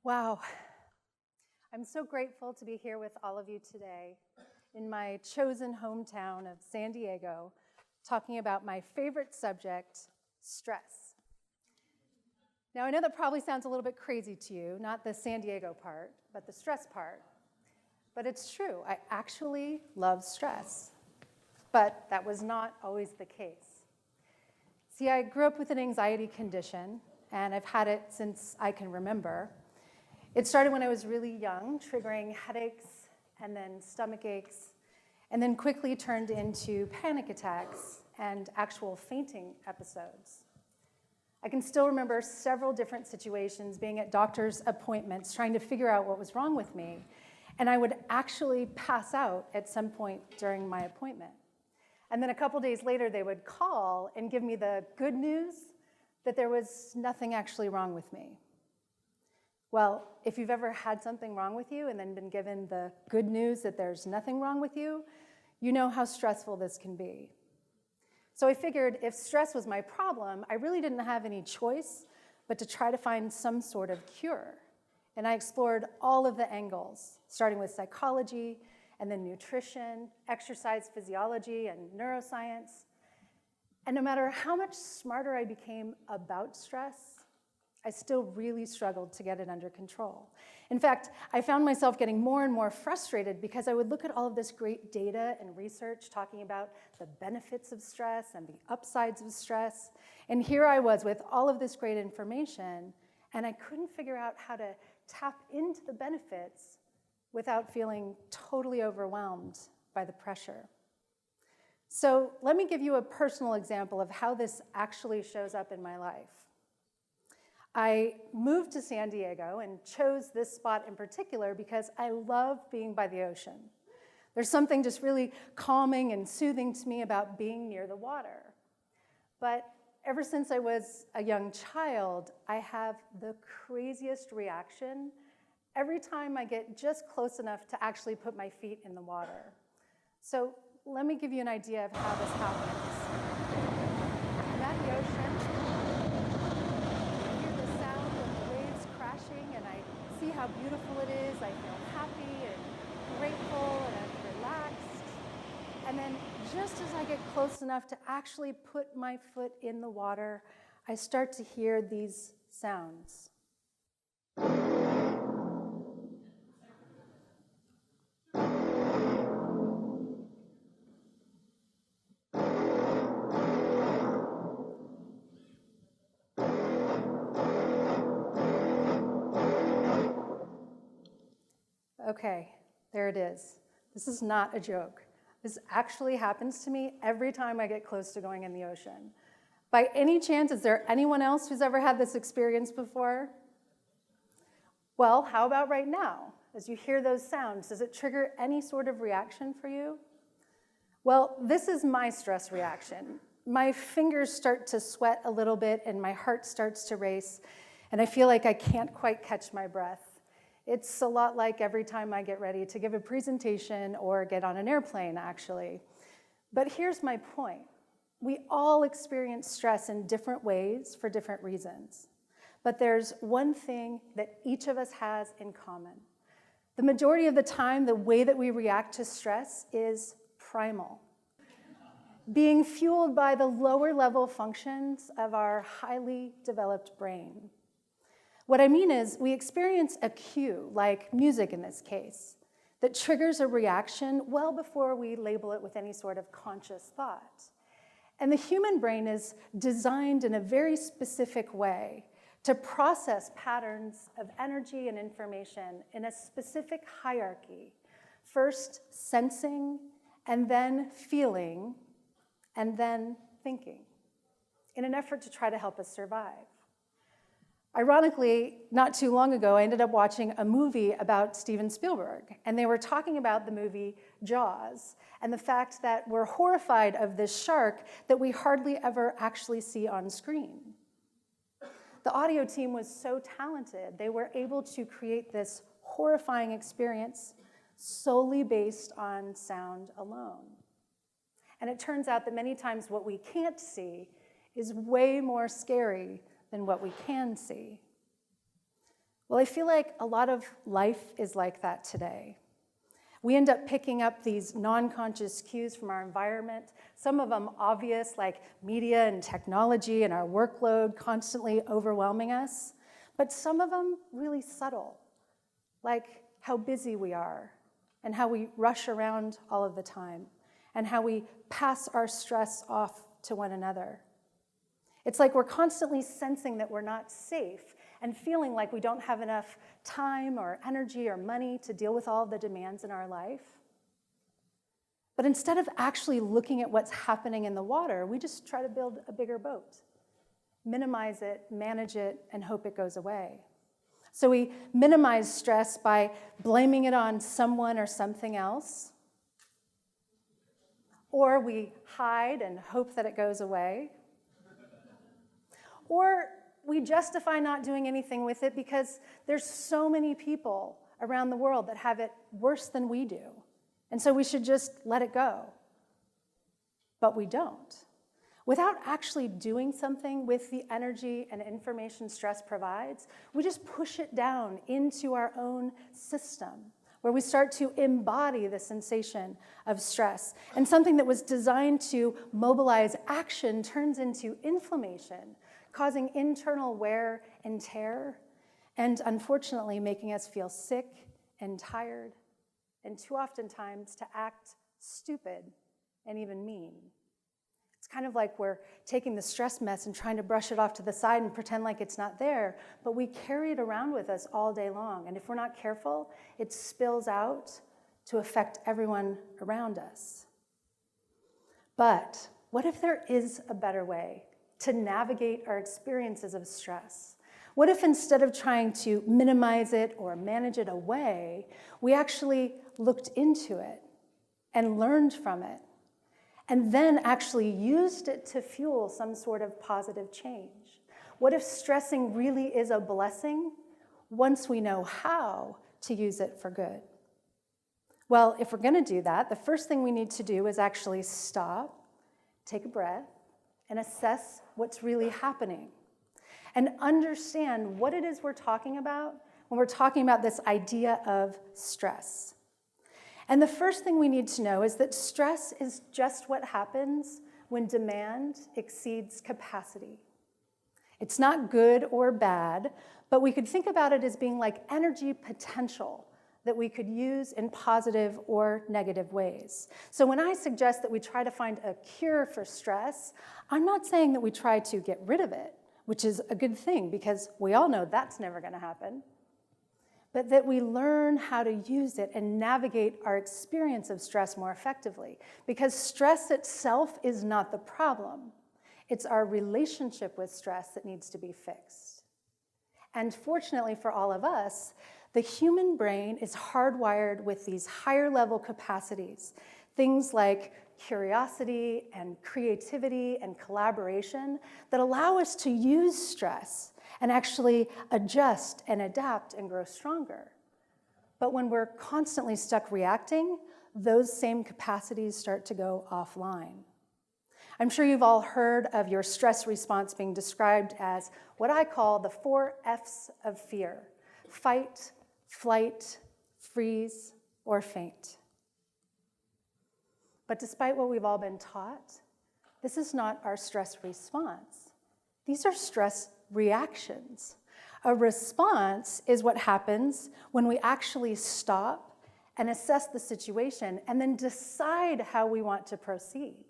Wow. I'm so grateful to be here with all of you today in my chosen hometown of San Diego, talking about my favorite subject, stress. Now, I know that probably sounds a little bit crazy to you, not the San Diego part, but the stress part. But it's true, I actually love stress. But that was not always the case. See, I grew up with an anxiety condition, and I've had it since I can remember. It started when I was really young, triggering headaches and then stomach aches, and then quickly turned into panic attacks and actual fainting episodes. I can still remember several different situations, being at doctor's appointments, trying to figure out what was wrong with me, and I would actually pass out at some point during my appointment. And then a couple days later, they would call and give me the good news that there was nothing actually wrong with me. Well, if you've ever had something wrong with you and then been given the good news that there's nothing wrong with you, you know how stressful this can be. So I figured if stress was my problem, I really didn't have any choice but to try to find some sort of cure. And I explored all of the angles, starting with psychology, and then nutrition, exercise physiology, and neuroscience. And no matter how much smarter I became about stress, I still really struggled to get it under control. In fact, I found myself getting more and more frustrated because I would look at all of this great data and research talking about the benefits of stress and the upsides of stress. And here I was with all of this great information, and I couldn't figure out how to tap into the benefits without feeling totally overwhelmed by the pressure. So let me give you a personal example of how this actually shows up in my life. I moved to San Diego and chose this spot in particular because I love being by the ocean. There's something just really calming and soothing to me about being near the water. But ever since I was a young child, I have the craziest reaction every time I get just close enough to actually put my feet in the water. So let me give you an idea of how this happens. I'm at the ocean. And I see how beautiful it is. I feel happy and grateful and relaxed. And then just as I get close enough to actually put my foot in the water, I start to hear these sounds. Okay, there it is. This is not a joke. This actually happens to me every time I get close to going in the ocean. By any chance, is there anyone else who's ever had this experience before? Well, how about right now? As you hear those sounds, does it trigger any sort of reaction for you? Well, this is my stress reaction. My fingers start to sweat a little bit and my heart starts to race, and I feel like I can't quite catch my breath. It's a lot like every time I get ready to give a presentation or get on an airplane, actually. But here's my point. We all experience stress in different ways for different reasons. But there's one thing that each of us has in common. The majority of the time, the way that we react to stress is primal, being fueled by the lower level functions of our highly developed brain. What I mean is we experience a cue, like music in this case, that triggers a reaction well before we label it with any sort of conscious thought. And the human brain is designed in a very specific way to process patterns of energy and information in a specific hierarchy, first sensing, and then feeling, and then thinking, in an effort to try to help us survive. Ironically, not too long ago, I ended up watching a movie about Steven Spielberg, and they were talking about the movie Jaws and the fact that we're horrified of this shark that we hardly ever actually see on screen. The audio team was so talented, they were able to create this horrifying experience solely based on sound alone. And it turns out that many times what we can't see is way more scary than what we can see. Well, I feel like a lot of life is like that today. We end up picking up these non-conscious cues from our environment, some of them obvious, like media and technology and our workload constantly overwhelming us, but some of them really subtle, like how busy we are and how we rush around all of the time and how we pass our stress off to one another. It's like we're constantly sensing that we're not safe and feeling like we don't have enough time or energy or money to deal with all the demands in our life. But instead of actually looking at what's happening in the water, we just try to build a bigger boat, minimize it, manage it, and hope it goes away. So we minimize stress by blaming it on someone or something else, or we hide and hope that it goes away, or we justify not doing anything with it because there's so many people around the world that have it worse than we do. And so we should just let it go. But we don't. Without actually doing something with the energy and information stress provides, we just push it down into our own system, where we start to embody the sensation of stress. And something that was designed to mobilize action turns into inflammation, causing internal wear and tear, and unfortunately making us feel sick and tired, and too often times to act stupid and even mean. It's kind of like we're taking the stress mess and trying to brush it off to the side and pretend like it's not there, but we carry it around with us all day long, and if we're not careful, it spills out to affect everyone around us. But what if there is a better way to navigate our experiences of stress? What if instead of trying to minimize it or manage it away, we actually looked into it and learned from it, and then actually used it to fuel some sort of positive change? What if stressing really is a blessing once we know how to use it for good? Well, if we're going to do that, the first thing we need to do is actually stop, take a breath, and assess what's really happening, and understand what it is we're talking about when we're talking about this idea of stress. And the first thing we need to know is that stress is just what happens when demand exceeds capacity. It's not good or bad, but we could think about it as being like energy potential that we could use in positive or negative ways. So when I suggest that we try to find a cure for stress, I'm not saying that we try to get rid of it, which is a good thing because we all know that's never going to happen, but that we learn how to use it and navigate our experience of stress more effectively, because stress itself is not the problem. It's our relationship with stress that needs to be fixed. And fortunately for all of us, the human brain is hardwired with these higher level capacities, things like curiosity and creativity and collaboration that allow us to use stress and actually adjust and adapt and grow stronger. But when we're constantly stuck reacting, those same capacities start to go offline. I'm sure you've all heard of your stress response being described as what I call the 4 F's of fear: fight, flight, freeze, or faint. But despite what we've all been taught, this is not our stress response. These are stress reactions. A response is what happens when we actually stop and assess the situation and then decide how we want to proceed.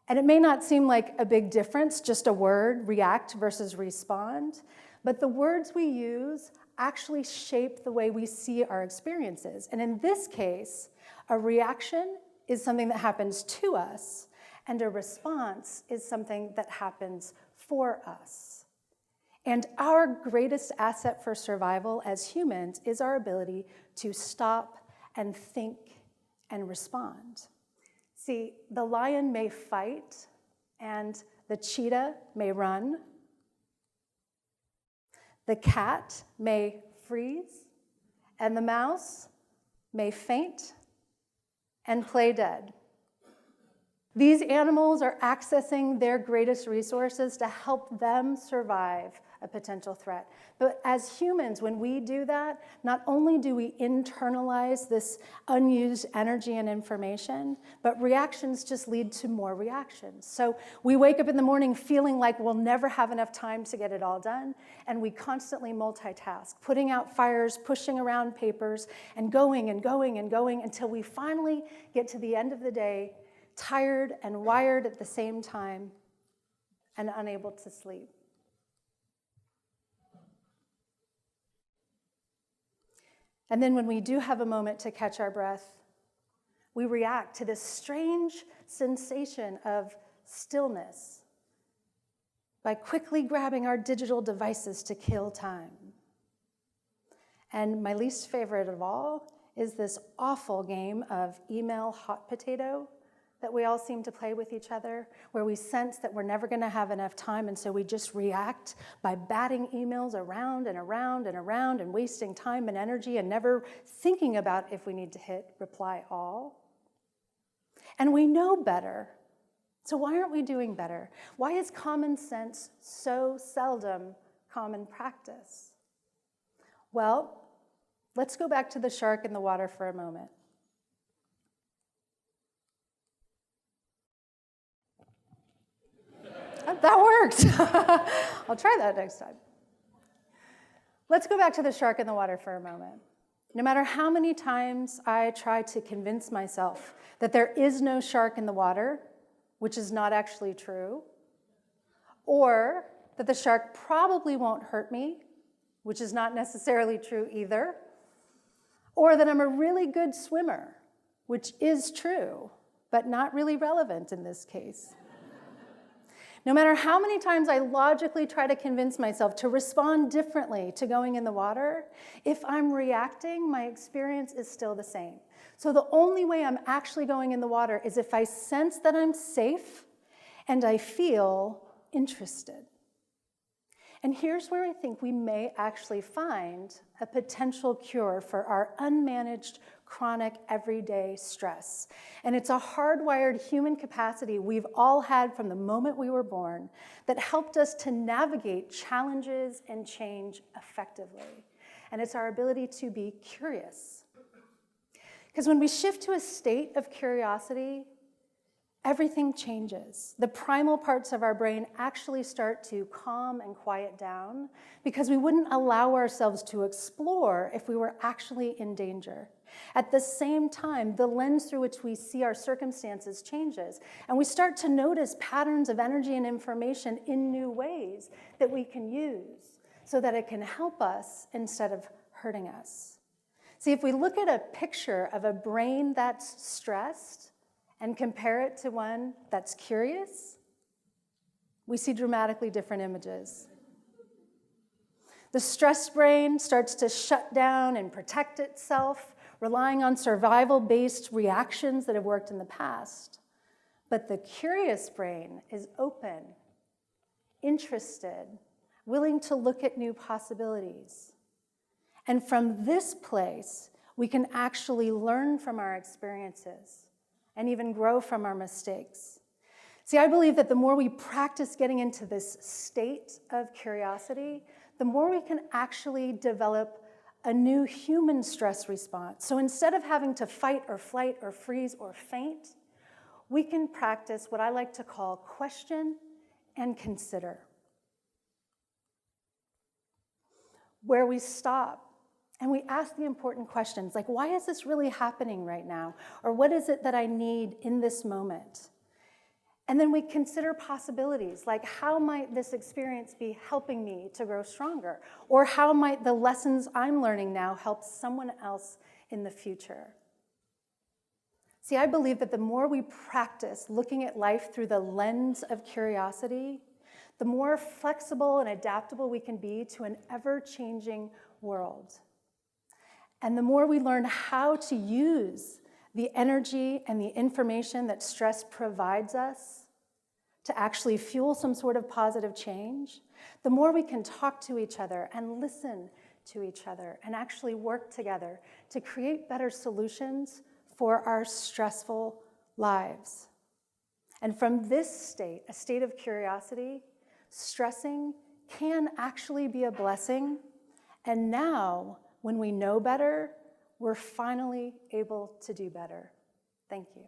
And it may not seem like a big difference, just a word, react versus respond, but the words we use actually shape the way we see our experiences. And in this case, a reaction is something that happens to us, and a response is something that happens for us. And our greatest asset for survival as humans is our ability to stop and think and respond. See, the lion may fight and the cheetah may run. The cat may freeze and the mouse may faint and play dead. These animals are accessing their greatest resources to help them survive a potential threat. But as humans, when we do that, not only do we internalize this unused energy and information, but reactions just lead to more reactions. So we wake up in the morning feeling like we'll never have enough time to get it all done, and we constantly multitask, putting out fires, pushing around papers, and going and going and going until we finally get to the end of the day, tired and wired at the same time, and unable to sleep. And then when we do have a moment to catch our breath, we react to this strange sensation of stillness by quickly grabbing our digital devices to kill time. And my least favorite of all is this awful game of email hot potato that we all seem to play with each other, where we sense that we're never going to have enough time, and so we just react by batting emails around and around and around and wasting time and energy and never thinking about if we need to hit reply all. And we know better. So why aren't we doing better? Why is common sense so seldom common practice? Well, let's go back to the shark in the water for a moment. That worked. I'll try that next time. Let's go back to the shark in the water for a moment. No matter how many times I try to convince myself that there is no shark in the water, which is not actually true, or that the shark probably won't hurt me, which is not necessarily true either, or that I'm a really good swimmer, which is true, but not really relevant in this case. No matter how many times I logically try to convince myself to respond differently to going in the water, if I'm reacting, my experience is still the same. So the only way I'm actually going in the water is if I sense that I'm safe and I feel interested. And here's where I think we may actually find a potential cure for our unmanaged, chronic, everyday stress. And it's a hardwired human capacity we've all had from the moment we were born that helped us to navigate challenges and change effectively. And it's our ability to be curious. Because when we shift to a state of curiosity, everything changes. The primal parts of our brain actually start to calm and quiet down because we wouldn't allow ourselves to explore if we were actually in danger. At the same time, the lens through which we see our circumstances changes, and we start to notice patterns of energy and information in new ways that we can use so that it can help us instead of hurting us. See, if we look at a picture of a brain that's stressed, and compare it to one that's curious, we see dramatically different images. The stressed brain starts to shut down and protect itself, relying on survival-based reactions that have worked in the past. But the curious brain is open, interested, willing to look at new possibilities. And from this place, we can actually learn from our experiences and even grow from our mistakes. See, I believe that the more we practice getting into this state of curiosity, the more we can actually develop a new human stress response. So instead of having to fight or flight or freeze or faint, we can practice what I like to call question and consider, where we stop and we ask the important questions, like, why is this really happening right now? Or what is it that I need in this moment? And then we consider possibilities, like how might this experience be helping me to grow stronger? Or how might the lessons I'm learning now help someone else in the future? See, I believe that the more we practice looking at life through the lens of curiosity, the more flexible and adaptable we can be to an ever-changing world. And the more we learn how to use the energy and the information that stress provides us to actually fuel some sort of positive change, the more we can talk to each other and listen to each other and actually work together to create better solutions for our stressful lives. And from this state, a state of curiosity, stressing can actually be a blessing. And now, when we know better, we're finally able to do better. Thank you.